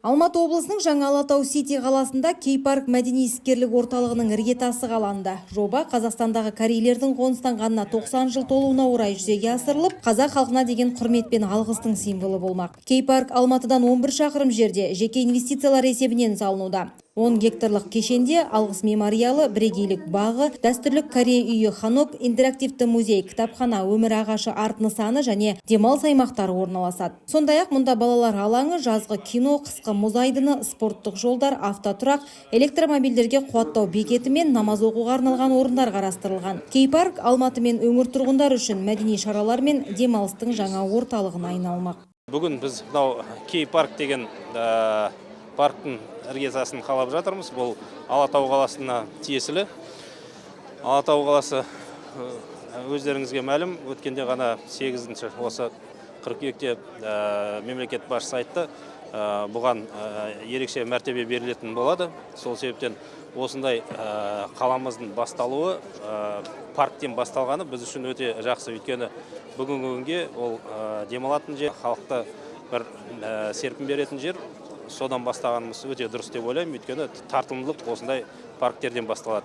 Алматы облысының Жаңа Алатау Сити қаласында Кей-парк мәдени іскерлік орталығының іргетасы қаланды. Жоба Қазақстандағы корейлердің қоныстанғанына 90 жыл толуына орай жүзеге асырылып, қазақ халқына деген құрмет пен алғыстың символы болмақ. Кей-парк Алматыдан 11 шақырым жерде жеке инвестициялар есебінен салынуда. 10 гектарлық кешенде алғыс мемориалы, бірегейлік бағы, дәстүрлік Корея үйі Ханок, интерактивті музей, кітапхана, өмір ағашы арт нысаны және демалыс аймақтары орналасады. Сондай-ақ мұнда балалар алаңы, жазғы кино, қысқы мұз айдыны, спорттық жолдар, автотұрақ, электромобильдерге қуаттау бекеті мен намаз оқуға арналған орындар қарастырылған. Кей-парк Алматы мен өңір тұрғындары үшін мәдени шаралар мен демалыстың жаңа орталығына айналмақ. Бүгін біз Кей-парк деген парктың іргетасын қалап жатырмыз. Бұл Алатау қаласына тиесілі. Алатау қаласы өздеріңізге мәлім, өткенде ғана 8-ші осы қыркүйекте мемлекет басшысы айтты, бұған ерекше мәртебе берілетін болады. Сол себептен осындай қаламыздың басталуы, парктен басталғаны біз үшін өте жақсы. Өйткені бүгінгі күнге ол демалатын жер, халықты бір серпін беретін жер. Содан бастағанымыз өте дұрыс деп ойлаймын, өйткені тартымдылық осындай парктерден басталады.